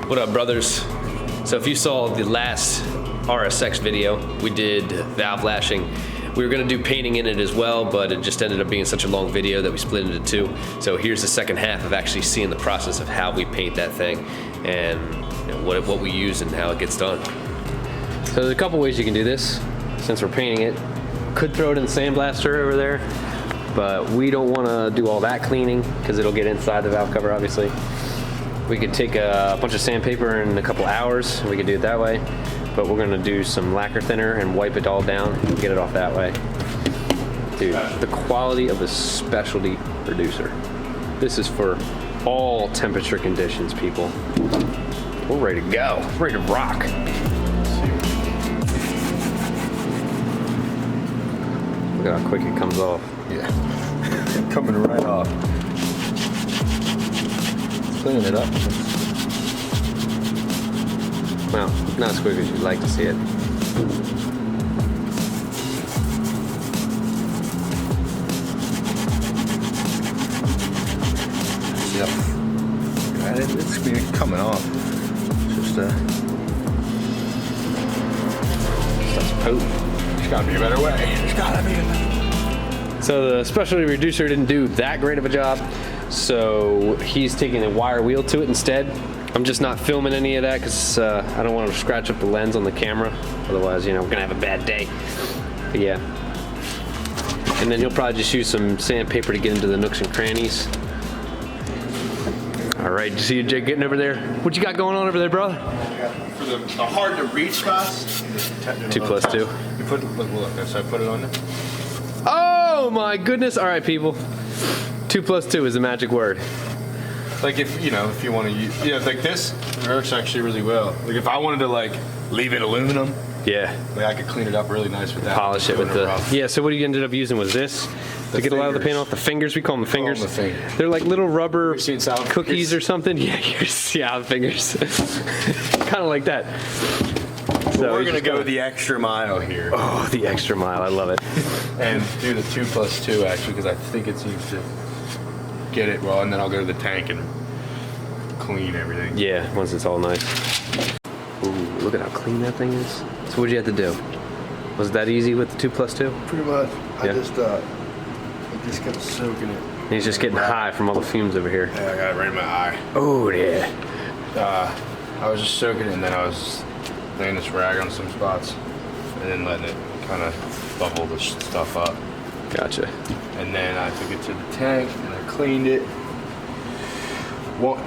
What up, brothers? So if you saw the last Rsx video, we did valve lashing. We were gonna do painting in it as well, but it just ended up being such a long video that we split it into two. So here's the second half of actually seeing the process of how we paint that thing and what we use and how it gets done. So there's a couple ways you can do this since we're painting it. Could throw it in the sandblaster over there, but we don't wanna do all that cleaning because it'll get inside the valve cover, obviously. We could take a bunch of sandpaper in a couple hours, and we could do it that way. But we're gonna do some lacquer thinner and wipe it all down and get it off that way. Dude, the quality of a specialty reducer. This is for all temperature conditions, people. We're ready to go, ready to rock. Look at how quick it comes off. Yeah, coming right off. Cleaning it up. Well, not as quick as you'd like to see it. Yep. It's coming off. It's just That's poop. there's gotta be a better way. There's gotta be a better way. So the specialty reducer didn't do that great of a job, so he's taking a wire wheel to it instead. I'm just not filming any of that because I don't want to scratch up the lens on the camera. Otherwise, we're gonna have a bad day. But yeah. And then you'll probably just use some sandpaper to get into the nooks and crannies. All right, you see you, Jake, getting over there? What you got going on over there, bro? For the hard to reach spots. 2+2. You put look, so I put it on there. Oh my goodness! All right, people. 2+2 is the magic word. Like if you want to use, like this works actually really well. Like if I wanted to leave it aluminum, Yeah. I could clean it up really nice with that. Polish it with the rough. yeah. So what you ended up using was this to get a lot of the paint off. The fingers, we call them the fingers. They're like little rubber cookies or something. Yeah, the fingers. Kind of like that. So we're gonna go the extra mile here. Oh, the extra mile! I love it. And do the 2+2 actually because I think it seems to get it well, and then I'll go to the tank and clean everything. Yeah, once it's all nice. Ooh, look at how clean that thing is. So what'd you have to do? Was it that easy with the 2+2? Pretty much. Yeah. I just kept soaking it. And he's just getting high from all the fumes over here. Yeah, I got it right in my eye. Oh yeah. I was just soaking it, and then I was laying this rag on some spots, and then letting it kind of bubble the stuff up. Gotcha. And then I took it to the tank, and I cleaned it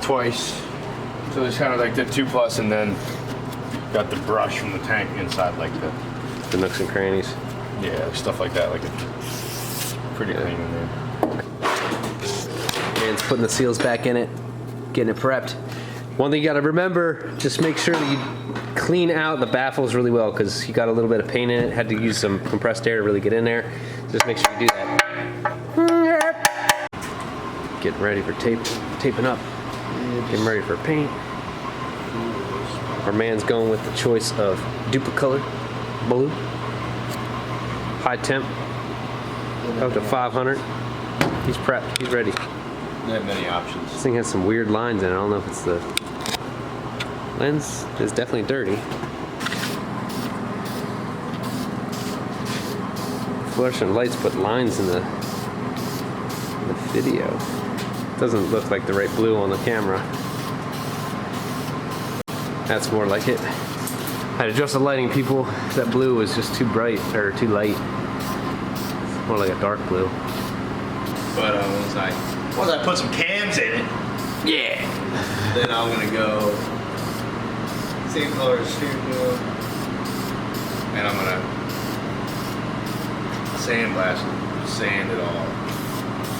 twice. So it's kind of like the 2+, and then got the brush from the tank inside, like The nooks and crannies. yeah, stuff like that. Like it's pretty clean in there. Man's putting the seals back in it, getting it prepped. One thing you gotta remember, just make sure that you clean out the baffles really well because you got a little bit of paint in it. Had to use some compressed air to really get in there. Just make sure you do that. Getting ready for taping up. Getting ready for paint. Our man's going with the choice of Duplicolor blue. High temp. Up to 500. He's prepped. He's ready. They have many options. This thing has some weird lines in it. I don't know if it's the lens is definitely dirty. Fluorescent lights put lines in the video. Doesn't look like the right blue on the camera. That's more like it. I had to adjust the lighting, people. That blue was just too bright or too light. It's more like a dark blue. But once I put some cams in it, Yeah. then I'm gonna go same color as studio, and I'm gonna sandblast it, sand it all,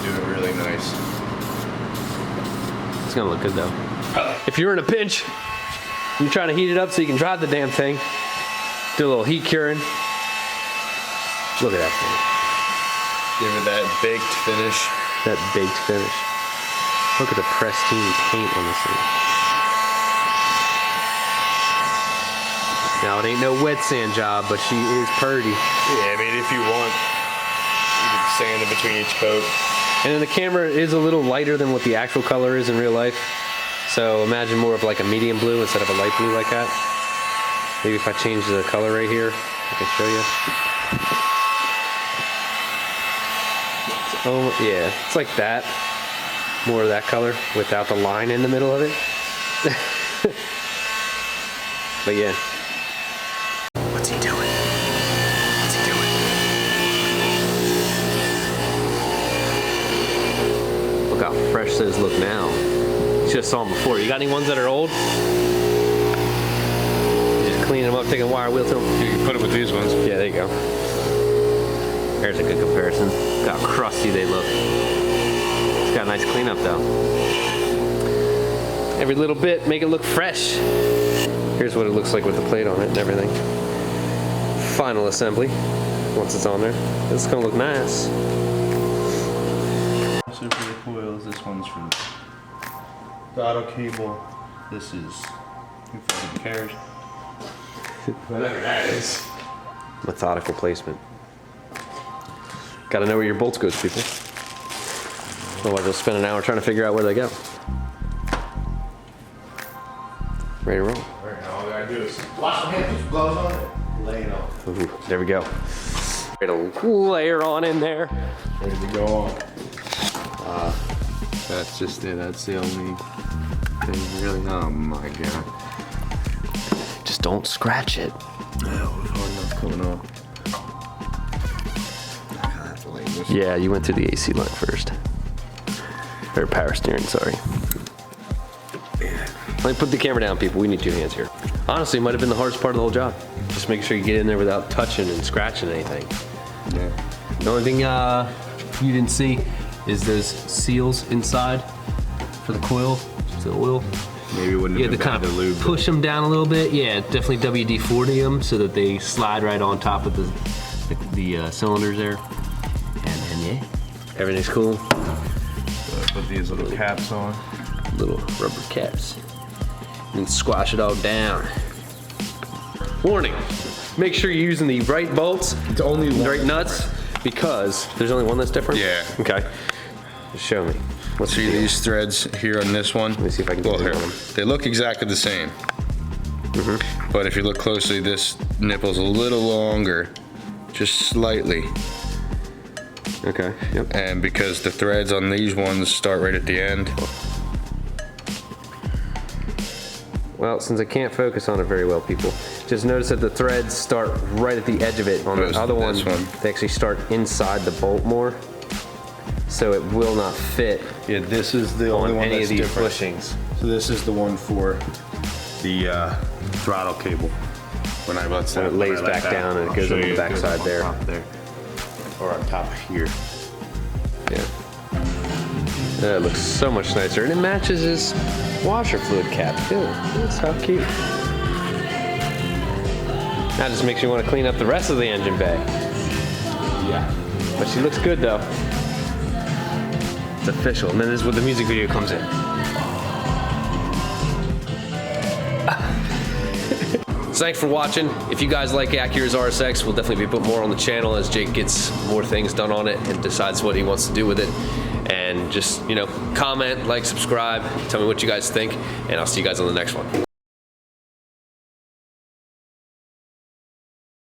do it really nice. It's gonna look good though. If you're in a pinch, you're trying to heat it up so you can drive the damn thing. Do a little heat curing. Look at that thing. Give it that baked finish. That baked finish. Look at the pristine paint on this thing. Now it ain't no wet sand job, but she is purty. Yeah, I mean if you want, you can sand in between each coat. And then the camera is a little lighter than what the actual color is in real life. So imagine more of like a medium blue instead of a light blue like that. Maybe if I change the color right here, I can show you. Oh yeah, it's like that. More of that color without the line in the middle of it. But yeah. What's he doing? What's he doing? Look how fresh those look now. You should have saw them before. You got any ones that are old? Just clean them up, take a wire wheel to them. You can put it with these ones. Yeah, there you go. There's a good comparison. Look how crusty they look. It's got a nice cleanup though. Every little bit, make it look fresh. Here's what it looks like with the plate on it and everything. Final assembly, once it's on there. It's gonna look nice. So for the coils, this one's for the throttle cable. This is, who fucking cares? Whatever that is. Methodical placement. Gotta know where your bolts goes, people. Otherwise you'll spend an hour trying to figure out where they go. Ready to roll. Alright, now all I gotta do is wash my hands, put some gloves on it, lay it on. Ooh, there we go. Ready to layer on in there. Ready to go on. That's just it. That's the only thing really. Oh my god. Just don't scratch it. That was hard enough coming off. Yeah, you went through the AC line first. Or power steering, sorry. Let me put the camera down, people. We need 2 hands here. Honestly, it might have been the hardest part of the whole job. Just making sure you get in there without touching and scratching anything. Yeah. The only thing you didn't see is those seals inside for the coil, the oil. Maybe it wouldn't You have had to been kind bad of to lube. push them down a little bit. Yeah, definitely WD-40 them so that they slide right on top of the cylinders there. And yeah, everything's cool. Put these little caps on. Little rubber caps. And squash it all down. Warning, make sure you're using the right bolts, It's only one. the right nuts, because there's only one that's different? Yeah. Okay. Show me. What's See the deal? these threads here on this one? Let me see if I can Well, get here. it on them. They look exactly the same. But if you look closely, this nipple's a little longer, just slightly. Okay, yep. And because the threads on these ones start right at the end. Well, since I can't focus on it very well, people, just notice that the threads start right at the edge of it. On Goes the other one, this one. they actually start inside the bolt more, so it will not fit Yeah, this is the on only one any that's of these different. bushings. So this is the one for the throttle cable. When I let When it lays back down and it goes on the back side there. Or on top here. Yeah. That looks so much nicer, and it matches his washer fluid cap too. That's how cute. That just makes me want to clean up the rest of the engine bay. Yeah. But she looks good though. It's official, and then this is where the music video comes in. So thanks for watching. If you guys like Acura's RSX, we'll definitely be putting more on the channel as Jake gets more things done on it and decides what he wants to do with it. And just, you know, comment, like, subscribe, tell me what you guys think, and I'll see you guys on the next one.